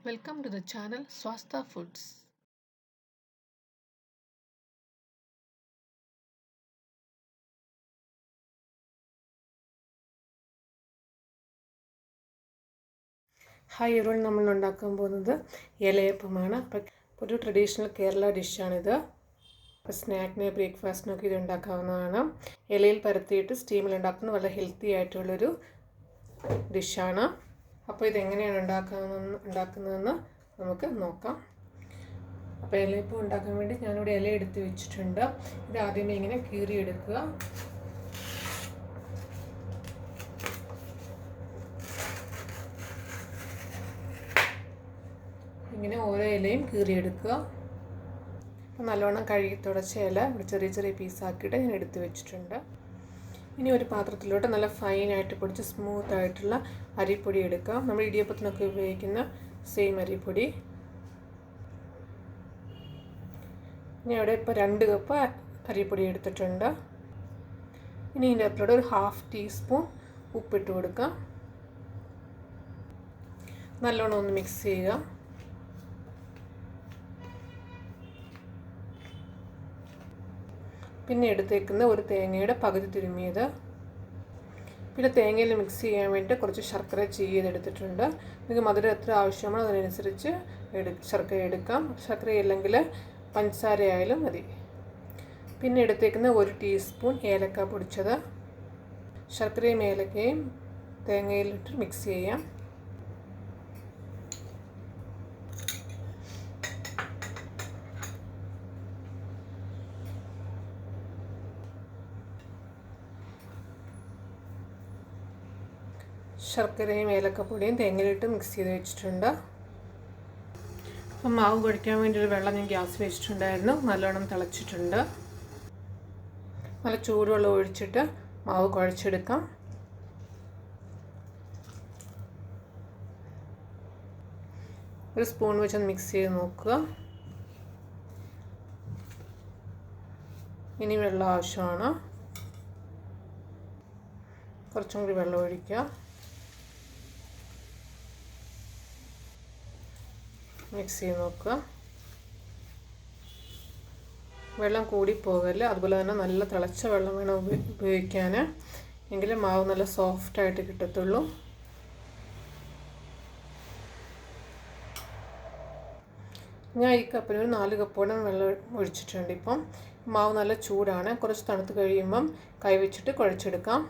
Welcome to the channel Swasta Foods. Hi everyone, നമ്മൾ ഉണ്ടാക്കാൻ പോകുന്നത് ഇലയപ്പമാണ്. ഒരു ട്രഡീഷണൽ കേരള ഡിഷാണിത്. അപ്പോൾ സ്നാക്കിന് ബ്രേക്ക്ഫാസ്റ്റിനൊക്കെ ഇത് ഉണ്ടാക്കാവുന്നതാണ്. ഇലയിൽ പരത്തിയിട്ട് സ്റ്റീമിൽ ഉണ്ടാക്കുന്ന വളരെ ഹെൽത്തി ആയിട്ടുള്ളൊരു ഡിഷാണ്. അപ്പോൾ ഇതെങ്ങനെയാണ് ഉണ്ടാക്കുന്നതെന്ന് നമുക്ക് നോക്കാം. അപ്പോൾ ഇലയപ്പം ഉണ്ടാക്കാൻ വേണ്ടി ഞാനിവിടെ ഇല എടുത്ത് വെച്ചിട്ടുണ്ട്. ഇത് ആദ്യമേ ഇങ്ങനെ കീറിയെടുക്കുക. ഇങ്ങനെ ഓരോ ഇലയും കീറിയെടുക്കുക. അപ്പോൾ നല്ലോണം കഴുകി തുടച്ച ഇല ഇവിടെ ചെറിയ ചെറിയ പീസാക്കിയിട്ട് ഞാൻ എടുത്ത് വെച്ചിട്ടുണ്ട്. ഇനി ഒരു പാത്രത്തിലോട്ട് നല്ല ഫൈനായിട്ട് പൊടിച്ച് സ്മൂത്തായിട്ടുള്ള അരിപ്പൊടി എടുക്കാം. നമ്മൾ ഇടിയപ്പത്തിനൊക്കെ ഉപയോഗിക്കുന്ന സെയിം അരിപ്പൊടി. ഇനി അവിടെ ഇപ്പോൾ 2 കപ്പ് അരിപ്പൊടി എടുത്തിട്ടുണ്ട്. ഇനി ഇതിൻ്റെ അകത്തോടെ ഒരു 1/2 ടീസ്പൂൺ ഉപ്പിട്ട് കൊടുക്കാം. നല്ലോണം ഒന്ന് മിക്സ് ചെയ്യുക. പിന്നെ എടുത്തേക്കുന്ന ഒരു തേങ്ങയുടെ പകുതി തുരുമ്മിയത്. പിന്നെ തേങ്ങയിൽ മിക്സ് ചെയ്യാൻ വേണ്ടി കുറച്ച് ശർക്കര ചെയ്തെടുത്തിട്ടുണ്ട്. നിങ്ങൾക്ക് മധുരം എത്ര ആവശ്യമാണോ അതിനനുസരിച്ച് ശർക്കര എടുക്കാം. ശർക്കര ഇല്ലെങ്കിൽ പഞ്ചസാര ആയാലും മതി. പിന്നെ എടുത്തേക്കുന്ന 1 ടീസ്പൂൺ ഏലക്ക പൊടിച്ചത്. ശർക്കരയും ഏലക്കയും തേങ്ങയിലിട്ട് മിക്സ് ചെയ്യാം. ശർക്കരയും ഏലക്കപ്പൊടിയും തേങ്ങയിലിട്ട് മിക്സ് ചെയ്ത് വെച്ചിട്ടുണ്ട്. അപ്പം മാവ് കുഴയ്ക്കാൻ വേണ്ടി ഒരു വെള്ളം ഞാൻ ഗ്യാസ് വെച്ചിട്ടുണ്ടായിരുന്നു. നല്ലോണം തിളച്ചിട്ടുണ്ട്. നല്ല ചൂടുവെള്ളം ഒഴിച്ചിട്ട് മാവ് കുഴച്ചെടുക്കാം. ഒരു സ്പൂൺ വെച്ചൊന്ന് മിക്സ് ചെയ്ത് നോക്കുക. ഇനി വെള്ളം ആവശ്യമാണ്. കുറച്ചും കൂടി വെള്ളം ഒഴിക്കുക. മിക്സ് ചെയ്ത് നോക്കുക. വെള്ളം കൂടിപ്പോകല്ല. അതുപോലെ തന്നെ നല്ല തിളച്ച വെള്ളം വേണം ഉപയോഗിക്കാൻ. എങ്കിലും മാവ് നല്ല സോഫ്റ്റായിട്ട് കിട്ടത്തുള്ളൂ. ഞാൻ ഈ കപ്പിന് ഒരു 4 കപ്പോളം വെള്ളം ഒഴിച്ചിട്ടുണ്ട്. ഇപ്പം മാവ് നല്ല ചൂടാണ്. കുറച്ച് തണുത്ത് കഴിയുമ്പം കൈ വെച്ചിട്ട് കുഴച്ചെടുക്കാം.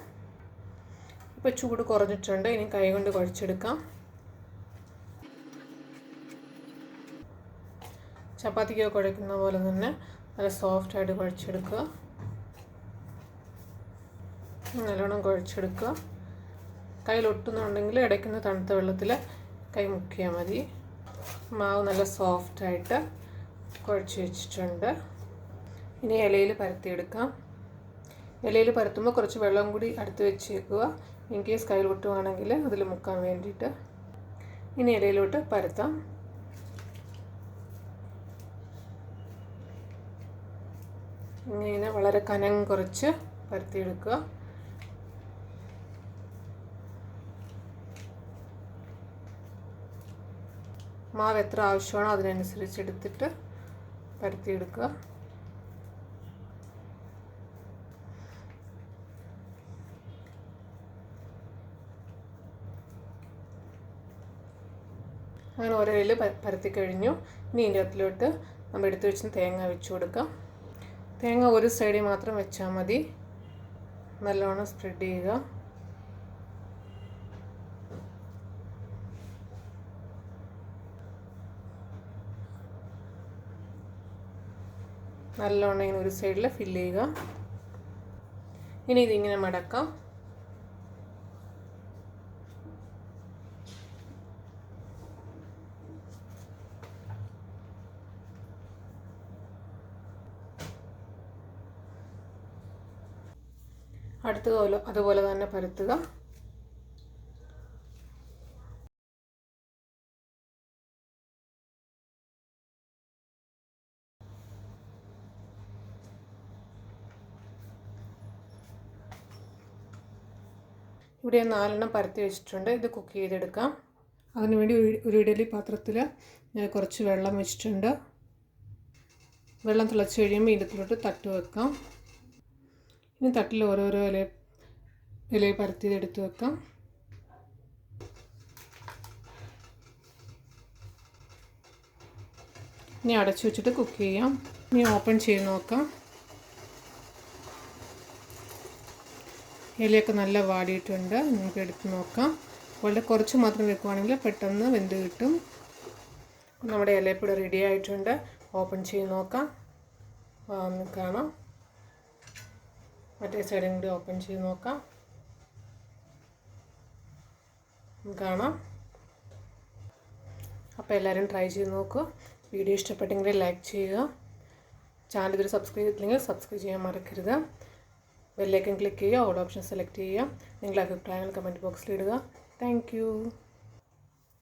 ഇപ്പോൾ ചൂട് കുറഞ്ഞിട്ടുണ്ട്. ഇനി കൈ കൊണ്ട് കുഴച്ചെടുക്കാം. ചപ്പാത്തിക്ക് കുഴയ്ക്കുന്ന പോലെ തന്നെ നല്ല സോഫ്റ്റായിട്ട് കുഴച്ചെടുക്കുക. നല്ലോണം കുഴച്ചെടുക്കുക. കയ്യിലൊട്ടുന്നുണ്ടെങ്കിൽ ഇടയ്ക്കുന്ന തണുത്ത വെള്ളത്തിൽ കൈ മുക്കിയാൽ മതി. മാവ് നല്ല സോഫ്റ്റായിട്ട് കുഴച്ച് വെച്ചിട്ടുണ്ട്. ഇനി ഇലയിൽ പരത്തിയെടുക്കാം. ഇലയിൽ പരത്തുമ്പോൾ കുറച്ച് വെള്ളം കൂടി അടുത്ത് വെച്ചേക്കുക. ഇൻ കേസ് കയ്യിൽ ഒട്ടുവാണെങ്കിൽ അതിൽ മുക്കാൻ വേണ്ടിയിട്ട്. ഇനി ഇലയിലോട്ട് പരത്താം. ഇങ്ങനെ വളരെ കനം കുറച്ച് പരത്തിയെടുക്കുക. മാവ് എത്ര ആവശ്യമാണോ അതിനനുസരിച്ച് എടുത്തിട്ട് പരത്തിയെടുക്കുക. അങ്ങനെ ഓരോ ഇല പരത്തി കഴിഞ്ഞു. ഇനി ഇതിൻ്റെ അകത്തിലോട്ട് നമ്മൾ എടുത്ത് വെച്ച് തേങ്ങ വെച്ച് കൊടുക്കാം. തേങ്ങ ഒരു സൈഡിൽ മാത്രം വെച്ചാൽ മതി. നല്ലോണം സ്പ്രെഡ് ചെയ്യുക. നല്ലോണം ഇങ്ങനെ ഒരു സൈഡിൽ ഫില്ല് ചെയ്യുക. ഇനി ഇതിങ്ങനെ മടക്കാം. അതുപോലെ തന്നെ പരത്തുക. ഇവിടെ 4 പരത്തി വെച്ചിട്ടുണ്ട്. ഇത് കുക്ക് ചെയ്തെടുക്കാം. അതിനുവേണ്ടി ഒരു ഇഡലി പാത്രത്തിൽ ഞാൻ കുറച്ച് വെള്ളം വെച്ചിട്ടുണ്ട്. വെള്ളം തിളച്ച് കഴിയുമ്പോൾ ഇതിലോട്ട് തട്ട് വെക്കാം. ഇനി തട്ടിൽ ഓരോരോ ഇല പരത്തിയത് എടുത്ത് വെക്കാം. ഇനി അടച്ചു വെച്ചിട്ട് കുക്ക് ചെയ്യാം. ഇനി ഓപ്പൺ ചെയ്ത് നോക്കാം. ഇലയൊക്കെ നല്ല വാടിയിട്ടുണ്ട്. നമുക്ക് എടുത്ത് നോക്കാം. വളരെ കുറച്ച് മാത്രം വെക്കുവാണെങ്കിൽ പെട്ടെന്ന് വെന്ത് കിട്ടും. നമ്മുടെ ഇലയപ്പ റെഡി ആയിട്ടുണ്ട്. ഓപ്പൺ ചെയ്ത് നോക്കാം. കാണാം. മറ്റേ സൈഡും കൂടി ഓപ്പൺ ചെയ്ത് നോക്കാം. കാണാം. അപ്പോൾ എല്ലാവരും ട്രൈ ചെയ്ത് നോക്കുക. വീഡിയോ ഇഷ്ടപ്പെട്ടെങ്കിൽ ലൈക്ക് ചെയ്യുക. ചാനൽ ഇതുവരെ സബ്സ്ക്രൈബ് ചെയ്തില്ലെങ്കിൽ സബ്സ്ക്രൈബ് ചെയ്യാൻ മറക്കരുത്. ബെല്ലൈക്കൺ ക്ലിക്ക് ചെയ്യുക. ഓൾ ഓപ്ഷൻ സെലക്ട് ചെയ്യുക. നിങ്ങളുടെ അഭിപ്രായങ്ങൾ കമൻറ്റ് ബോക്സിൽ ഇടുക. Thank you.